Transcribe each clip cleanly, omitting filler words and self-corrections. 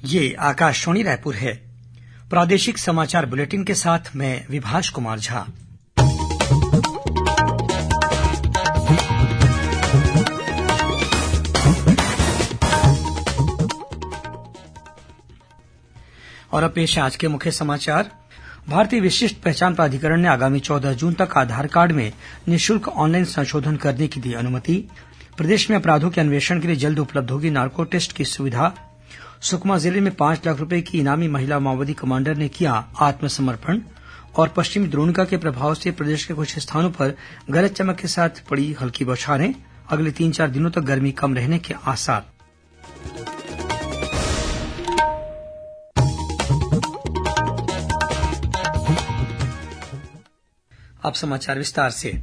ये आकाशवाणी रायपुर है। प्रादेशिक समाचार बुलेटिन के साथ मैं विभाष कुमार झा। और अब पेश है आज के मुख्य समाचार। भारतीय विशिष्ट पहचान प्राधिकरण ने आगामी 14 जून तक आधार कार्ड में निःशुल्क ऑनलाइन संशोधन करने की दी अनुमति। प्रदेश में अपराधों के अन्वेषण के लिए जल्द उपलब्ध होगी नार्को टेस्ट की सुविधा। सुकमा जिले में 5 लाख रूपये की इनामी महिला माओवादी कमांडर ने किया आत्मसमर्पण। और पश्चिमी द्रोणिका के प्रभाव से प्रदेश के कुछ स्थानों पर गरज चमक के साथ पड़ी हल्की बौछारें। अगले 3-4 दिनों तक गर्मी कम रहने के आसार। अब समाचार विस्तार से।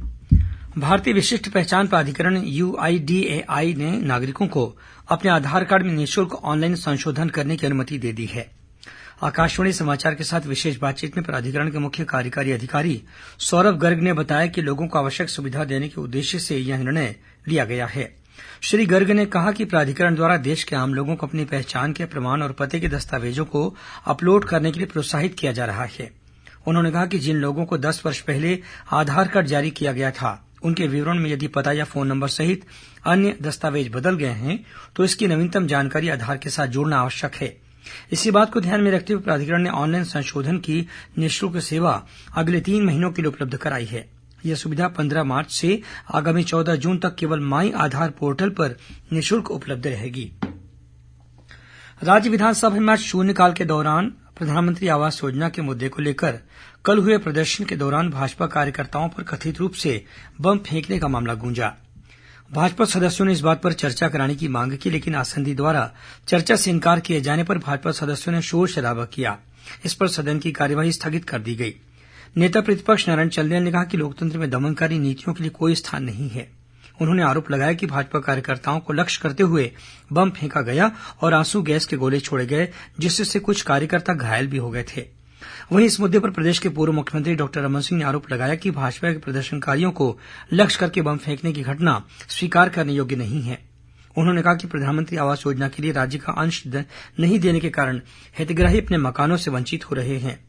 भारतीय विशिष्ट पहचान प्राधिकरण यूआईडीएआई ने नागरिकों को अपने आधार कार्ड में निःशुल्क ऑनलाइन संशोधन करने की अनुमति दे दी है। आकाशवाणी समाचार के साथ विशेष बातचीत में प्राधिकरण के मुख्य कार्यकारी अधिकारी सौरभ गर्ग ने बताया कि लोगों को आवश्यक सुविधा देने के उद्देश्य से यह निर्णय लिया गया है। श्री गर्ग ने कहा कि प्राधिकरण द्वारा देश के आम लोगों को अपनी पहचान के प्रमाण और पते के दस्तावेजों को अपलोड करने के लिए प्रोत्साहित किया जा रहा है। उन्होंने कहा कि जिन लोगों को 10 वर्ष पहले आधार कार्ड जारी किया गया था, उनके विवरण में यदि पता या फोन नंबर सहित अन्य दस्तावेज बदल गए हैं तो इसकी नवीनतम जानकारी आधार के साथ जोड़ना आवश्यक है। इसी बात को ध्यान में रखते हुए प्राधिकरण ने ऑनलाइन संशोधन की निःशुल्क सेवा अगले 3 महीनों के लिए उपलब्ध कराई है। यह सुविधा 15 मार्च से आगामी 14 जून तक केवल माई आधार पोर्टल पर निःशुल्क उपलब्ध रहेगी। राज्य विधानसभा में आज शून्यकाल के दौरान प्रधानमंत्री आवास योजना के मुद्दे को लेकर कल हुए प्रदर्शन के दौरान भाजपा कार्यकर्ताओं पर कथित रूप से बम फेंकने का मामला गूंजा। भाजपा सदस्यों ने इस बात पर चर्चा कराने की मांग की, लेकिन आसंदी द्वारा चर्चा से इंकार किए जाने पर भाजपा सदस्यों ने शोर शराबा किया। इस पर सदन की कार्यवाही स्थगित कर दी गई। नेता प्रतिपक्ष नारायण चंदेल ने कहा कि लोकतंत्र में दमनकारी नीतियों के लिए कोई स्थान नहीं है। उन्होंने आरोप लगाया कि भाजपा कार्यकर्ताओं को लक्ष्य करते हुए बम फेंका गया और आंसू गैस के गोले छोड़े गए, जिससे कुछ कार्यकर्ता घायल भी हो गए थे। वहीं इस मुद्दे पर प्रदेश के पूर्व मुख्यमंत्री डॉक्टर रमन सिंह ने आरोप लगाया कि भाजपा के प्रदर्शनकारियों को लक्ष्य करके बम फेंकने की घटना स्वीकार करने योग्य नहीं है। उन्होंने कहा कि प्रधानमंत्री आवास योजना के लिए राज्य का अंश नहीं देने के कारण हितग्राही अपने मकानों से वंचित हो रहे हैं।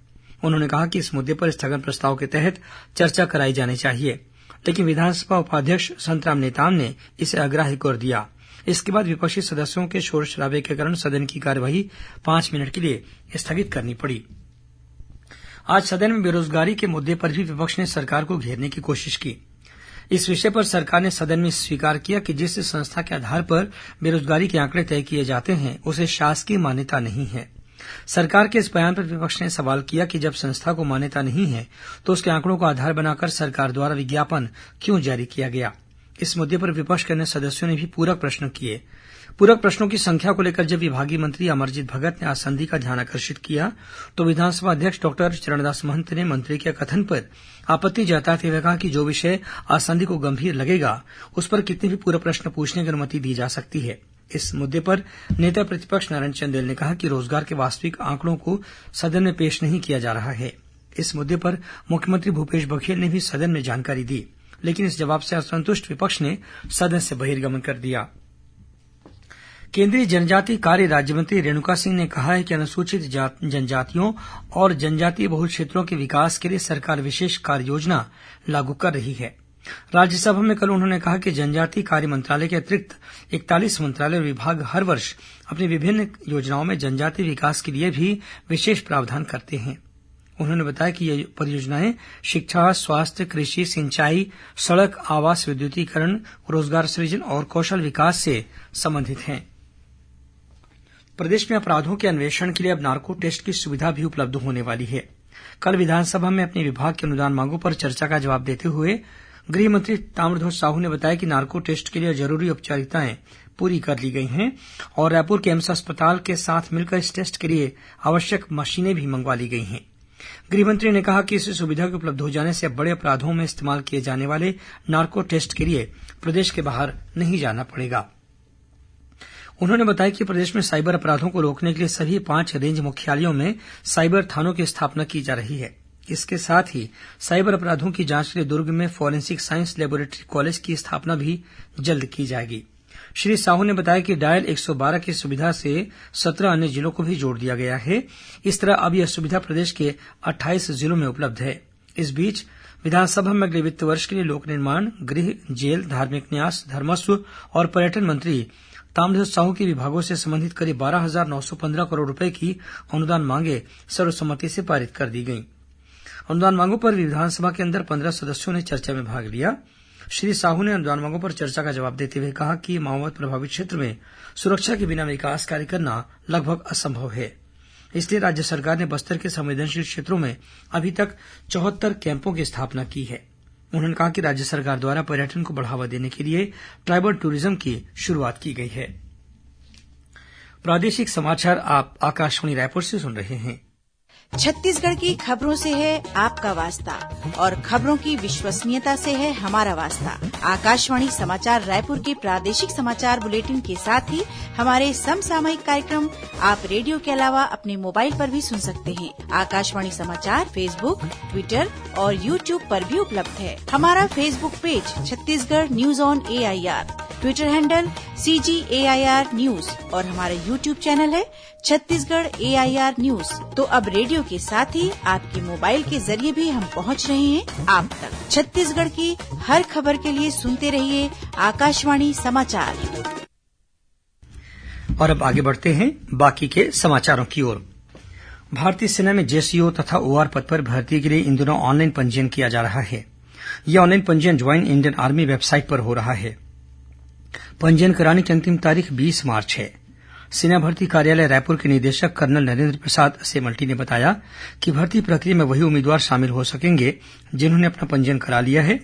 उन्होंने कहा कि इस मुद्दे पर स्थगन प्रस्ताव के तहत चर्चा कराई जानी चाहिए, लेकिन विधानसभा उपाध्यक्ष संतराम नेताम ने इसे अग्राह्य कर दिया। इसके बाद विपक्षी सदस्यों के शोर शराबे के कारण सदन की कार्यवाही 5 मिनट के लिए स्थगित करनी पड़ी। आज सदन में बेरोजगारी के मुद्दे पर भी विपक्ष ने सरकार को घेरने की कोशिश की। इस विषय पर सरकार ने सदन में स्वीकार किया कि जिस संस्था के आधार पर बेरोजगारी के आंकड़े तय किए जाते हैं उसे शासकीय मान्यता नहीं है। सरकार के इस बयान पर विपक्ष ने सवाल किया कि जब संस्था को मान्यता नहीं है तो उसके आंकड़ों को आधार बनाकर सरकार द्वारा विज्ञापन क्यों जारी किया गया। इस मुद्दे पर विपक्ष के अन्य सदस्यों ने भी पूरक प्रश्न किए। पूरक प्रश्नों की संख्या को लेकर जब विभागीय मंत्री अमरजीत भगत ने आसंदी का ध्यान आकर्षित किया तो विधानसभा अध्यक्ष डॉक्टर चरणदास महंत ने मंत्री के कथन पर आपत्ति जताते हुए कहा कि जो विषय आसंदी को गंभीर लगेगा उस पर कितने भी पूरक प्रश्न पूछने की अनुमति दी जा सकती है। इस मुद्दे पर नेता प्रतिपक्ष नारायण चंदेल ने कहा कि रोजगार के वास्तविक आंकड़ों को सदन में पेश नहीं किया जा रहा है। इस मुद्दे पर मुख्यमंत्री भूपेश बघेल ने भी सदन में जानकारी दी, लेकिन इस जवाब से असंतुष्ट विपक्ष ने सदन से बहिर्गमन कर दिया। केंद्रीय जनजातीय कार्य राज्यमंत्री रेणुका सिंह ने कहा है कि अनुसूचित जनजातियों और जनजातीय बहुल क्षेत्रों के विकास के लिए सरकार विशेष कार्य योजना लागू कर रही है। राज्यसभा में कल उन्होंने कहा कि जनजातीय कार्य मंत्रालय के अतिरिक्त 41 मंत्रालय और विभाग हर वर्ष अपनी विभिन्न योजनाओं में जनजातीय विकास के लिए भी विशेष प्रावधान करते हैं। उन्होंने बताया कि ये परियोजनाएं शिक्षा, स्वास्थ्य, कृषि, सिंचाई, सड़क, आवास, विद्युतीकरण, रोजगार सृजन और कौशल विकास से संबंधित हैं। प्रदेश में अपराधों के अन्वेषण के लिए अब नार्को टेस्ट की सुविधा भी उपलब्ध होने वाली है। कल विधानसभा में अपने विभाग की अनुदान मांगों पर चर्चा का जवाब देते हुए गृह मंत्री ताम्रध्वज साहू ने बताया कि नार्को टेस्ट के लिए जरूरी औपचारिकताएं पूरी कर ली गई हैं और रायपुर के एम्स अस्पताल के साथ मिलकर इस टेस्ट के लिए आवश्यक मशीनें भी मंगवा ली गई हैं। गृह मंत्री ने कहा कि इस सुविधा के उपलब्ध हो जाने से अब बड़े अपराधों में इस्तेमाल किए जाने वाले नार्को टेस्ट के लिए प्रदेश के बाहर नहीं जाना पड़ेगा। उन्होंने बताया कि प्रदेश में साइबर अपराधों को रोकने के लिए सभी 5 रेंज मुख्यालयों में साइबर थानों की स्थापना की जा रही है। इसके साथ ही साइबर अपराधों की जांच के लिए दुर्ग में फॉरेंसिक साइंस लेबोरेटरी कॉलेज की स्थापना भी जल्द की जाएगी। श्री साहू ने बताया कि डायल 112 की सुविधा से 17 अन्य जिलों को भी जोड़ दिया गया है। इस तरह अब यह सुविधा प्रदेश के 28 जिलों में उपलब्ध है। इस बीच विधानसभा में अगले वित्त वर्ष के लिए लोक निर्माण, गृह, जेल, धार्मिक न्यास, धर्मस्व और पर्यटन मंत्री ताम्रध्वज साहू के विभागों से संबंधित करीब 12,915 करोड़ रूपये की अनुदान मांगे सर्वसम्मति से पारित कर दी गई। अनुदान मांगों पर विधानसभा के अंदर 15 सदस्यों ने चर्चा में भाग लिया। श्री साहू ने अनुदान मांगों पर चर्चा का जवाब देते हुए कहा कि माओवाद प्रभावित क्षेत्र में सुरक्षा के बिना विकास कार्य करना लगभग असंभव है। इसलिए राज्य सरकार ने बस्तर के संवेदनशील क्षेत्रों में अभी तक 74 कैंपों की स्थापना की है। उन्होंने कहा कि राज्य सरकार द्वारा पर्यटन को बढ़ावा देने के लिए ट्राइबल टूरिज्म की शुरुआत की गई है। प्रादेशिक समाचार आप आकाशवाणी रायपुर से सुन रहे हैं। छत्तीसगढ़ की खबरों से है आपका वास्ता और खबरों की विश्वसनीयता से है हमारा वास्ता। आकाशवाणी समाचार रायपुर के प्रादेशिक समाचार बुलेटिन के साथ ही हमारे समसामयिक कार्यक्रम आप रेडियो के अलावा अपने मोबाइल पर भी सुन सकते हैं। आकाशवाणी समाचार फेसबुक, ट्विटर और यूट्यूब पर भी उपलब्ध है। हमारा Facebook page Chhattisgarh news on AIR, Twitter handle CGAIR news और हमारा यूट्यूब चैनल है छत्तीसगढ़ AIR न्यूज। तो अब रेडियो के साथ ही आपके मोबाइल के जरिए भी हम पहुंच रहे हैं आप तक। छत्तीसगढ़ की हर खबर के लिए सुनते रहिए आकाशवाणी समाचार। और अब आगे बढ़ते हैं बाकी के समाचारों की ओर। भारतीय सेना में JCO तथा OR पद पर भर्ती के लिए इन दिनों ऑनलाइन पंजीयन किया जा रहा है। यह ऑनलाइन पंजीयन ज्वाइन इंडियन आर्मी वेबसाइट पर हो रहा है। पंजीयन कराने की अंतिम तारीख 20 मार्च है। सेना भर्ती कार्यालय रायपुर के निदेशक कर्नल नरेंद्र प्रसाद सेमल्टी ने बताया कि भर्ती प्रक्रिया में वही उम्मीदवार शामिल हो सकेंगे जिन्होंने अपना पंजीयन करा लिया है।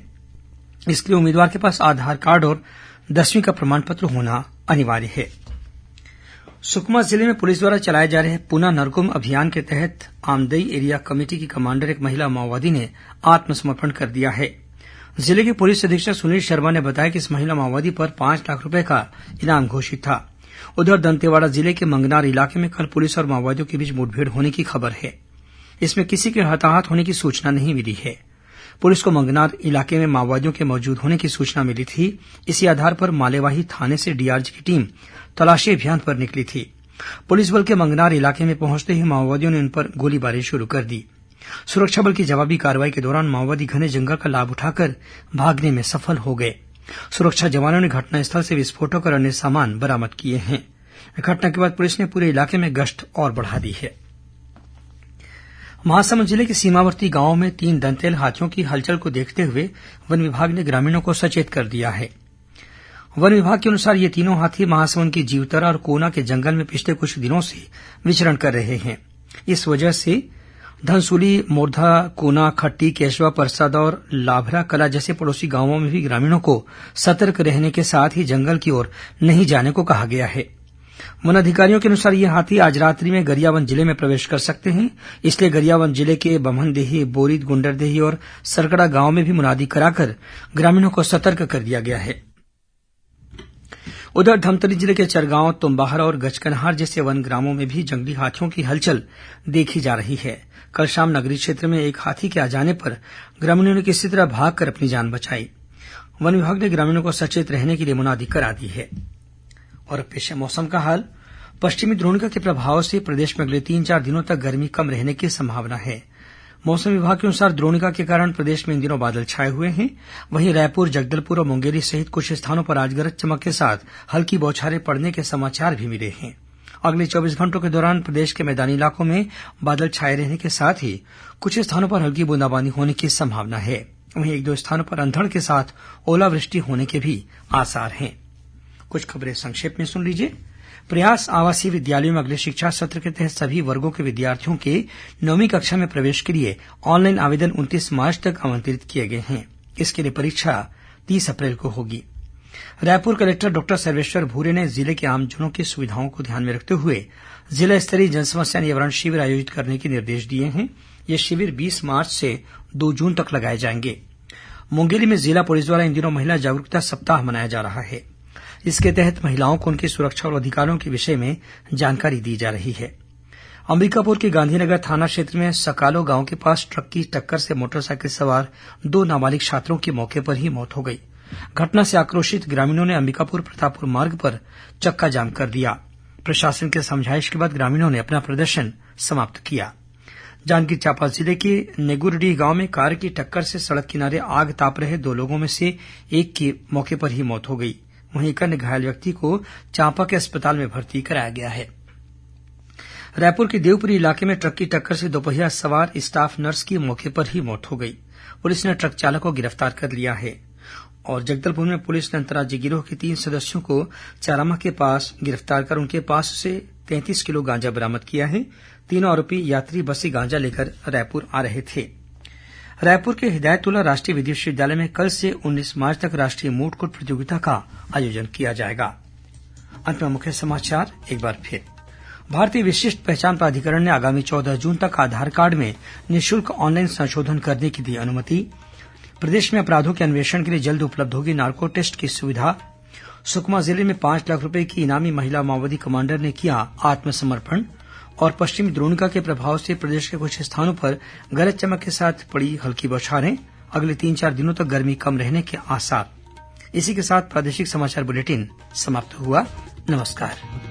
इसके लिए उम्मीदवार के पास आधार कार्ड और 10वीं का प्रमाण पत्र होना अनिवार्य है। सुकमा जिले में पुलिस द्वारा चलाए जा रहे पुना नरकुम अभियान के तहत आमदई एरिया कमेटी की कमांडर एक महिला माओवादी ने आत्मसमर्पण कर दिया है। जिले के पुलिस अधीक्षक सुनील शर्मा ने बताया कि इस महिला माओवादी पर 5 लाख रूपये का इनाम घोषित था। उधर दंतेवाड़ा जिले के मंगनार इलाके में कल पुलिस और माओवादियों के बीच मुठभेड़ होने की खबर है। इसमें किसी के हताहत होने की सूचना नहीं मिली है। पुलिस को मंगनार इलाके में माओवादियों के मौजूद होने की सूचना मिली थी। इसी आधार पर मालेवाही थाने से डीआरजी की टीम तलाशी अभियान पर निकली थी। पुलिस बल के मंगनार इलाके में पहुंचते ही माओवादियों ने उन पर गोलीबारी शुरू कर दी। सुरक्षा बल की जवाबी कार्रवाई के दौरान माओवादी घने जंगल का लाभ उठाकर भागने में सफल हो गए। सुरक्षा जवानों ने घटनास्थल से विस्फोटक और अन्य सामान बरामद किए हैं। घटना के बाद पुलिस ने पूरे इलाके में गश्त और बढ़ा दी है। महासमुंद जिले के सीमावर्ती गांवों में 3 दंतैल हाथियों की हलचल को देखते हुए वन विभाग ने ग्रामीणों को सचेत कर दिया है। वन विभाग के अनुसार ये तीनों हाथी महासमुंद की जीवतरा और कोना के जंगल में पिछले कुछ दिनों से विचरण कर रहे हैं। इस वजह से धनसुली, मोरधा, कोना, खट्टी, केशवा, परसादा और लाभरा कला जैसे पड़ोसी गांवों में भी ग्रामीणों को सतर्क रहने के साथ ही जंगल की ओर नहीं जाने को कहा गया है। वन अधिकारियों के अनुसार ये हाथी आज रात्रि में गरियाबंद जिले में प्रवेश कर सकते हैं। इसलिए गरियाबंद जिले के बम्हनदेही, बोरीद, गुंडरदेही और सरकड़ा गांव में भी मुनादी कराकर ग्रामीणों को सतर्क कर दिया गया है। उधर धमतरी जिले के चरगांव, तुम्बाहरा और गचकनहार जैसे वन ग्रामों में भी जंगली हाथियों की हलचल देखी जा रही है। कल शाम नगरीय क्षेत्र में एक हाथी के आ जाने पर ग्रामीणों ने किसी तरह भागकर अपनी जान बचाई। वन विभाग ने ग्रामीणों को सचेत रहने के लिए मुनादी करा दी है। और पेश है मौसम का हाल। पश्चिमी द्रोणिका के प्रभाव से प्रदेश में अगले 3-4 दिनों तक गर्मी कम रहने की संभावना है। मौसम विभाग के अनुसार द्रोणिका के कारण प्रदेश में इन दिनों बादल छाए हुए हैं। वहीं रायपुर, जगदलपुर और मुंगेली सहित कुछ स्थानों पर आज गरज चमक के साथ हल्की बौछारें पड़ने के समाचार भी मिले हैं। अगले 24 घंटों के दौरान प्रदेश के मैदानी इलाकों में बादल छाए रहने के साथ ही कुछ स्थानों पर हल्की बूंदाबांदी होने की संभावना है। वहीं 1-2 स्थानों पर अंधड़ के साथ ओलावृष्टि होने के भी आसार हैं। कुछ खबरें संक्षेप में सुन लीजिए। प्रयास आवासीय विद्यालयों में अगले शिक्षा सत्र के तहत सभी वर्गों के विद्यार्थियों के 9वीं कक्षा में प्रवेश के लिए ऑनलाइन आवेदन 29 मार्च तक आमंत्रित किए गए हैं। इसके लिए परीक्षा 30 अप्रैल को होगी। रायपुर कलेक्टर डॉक्टर सर्वेश्वर भूरे ने जिले के आमजनों की सुविधाओं को ध्यान में रखते हुए जिला स्तरीय जनसमस्या निवारण शिविर आयोजित करने के निर्देश दिए हैं। ये शिविर 20 मार्च से 2 जून तक लगाए जाएंगे। मुंगेली में जिला पुलिस द्वारा इन दिनों महिला जागरूकता सप्ताह मनाया जा रहा है। इसके तहत महिलाओं को उनकी सुरक्षा और अधिकारों के विषय में जानकारी दी जा रही है। अंबिकापुर के गांधीनगर थाना क्षेत्र में सकालो गांव के पास ट्रक की टक्कर से मोटरसाइकिल सवार 2 नाबालिग छात्रों की मौके पर ही मौत हो गई। घटना से आक्रोशित ग्रामीणों ने अंबिकापुर प्रतापपुर मार्ग पर चक्का जाम कर दिया। प्रशासन के समझाइश के बाद ग्रामीणों ने अपना प्रदर्शन समाप्त किया। जांजगीर चांपा जिले के नेगुरडीह गांव में कार की टक्कर से सड़क किनारे आग ताप रहे 2 लोगों में से एक की मौके पर ही मौत हो गई। वहीं एक अन्य घायल व्यक्ति को चांपा के अस्पताल में भर्ती कराया गया है। रायपुर के देवपुरी इलाके में ट्रक की टक्कर से दोपहिया सवार स्टाफ नर्स की मौके पर ही मौत हो गई। पुलिस ने ट्रक चालक को गिरफ्तार कर लिया है। और जगदलपुर में पुलिस ने अंतर्राज्यीय गिरोह के 3 सदस्यों को चारामा के पास गिरफ्तार कर उनके पास से 33 किलो गांजा बरामद किया है। तीनों आरोपी यात्री बसी गांजा लेकर रायपुर आ रहे थे। रायपुर के हिदायतुल्ला राष्ट्रीय विधि विश्वविद्यालय में कल से 19 मार्च तक राष्ट्रीय मूट कोर्ट प्रतियोगिता का आयोजन किया जाएगा। अंत में मुख्य समाचार एक बार फिर। भारतीय विशिष्ट पहचान प्राधिकरण ने आगामी 14 जून तक आधार कार्ड में निःशुल्क ऑनलाइन संशोधन करने की दी अनुमति। प्रदेश में अपराधों के अन्वेषण के लिए जल्द उपलब्ध होगी नार्को टेस्ट की सुविधा। सुकमा जिले में 5 लाख रूपये की इनामी महिला माओवादी कमांडर ने किया आत्मसमर्पण। और पश्चिमी द्रोणिका के प्रभाव से प्रदेश के कुछ स्थानों पर गरज चमक के साथ पड़ी हल्की बौछारें। अगले 3-4 दिनों तक गर्मी कम रहने के आसार। इसी के साथ प्रादेशिक समाचार बुलेटिन समाप्त हुआ। नमस्कार।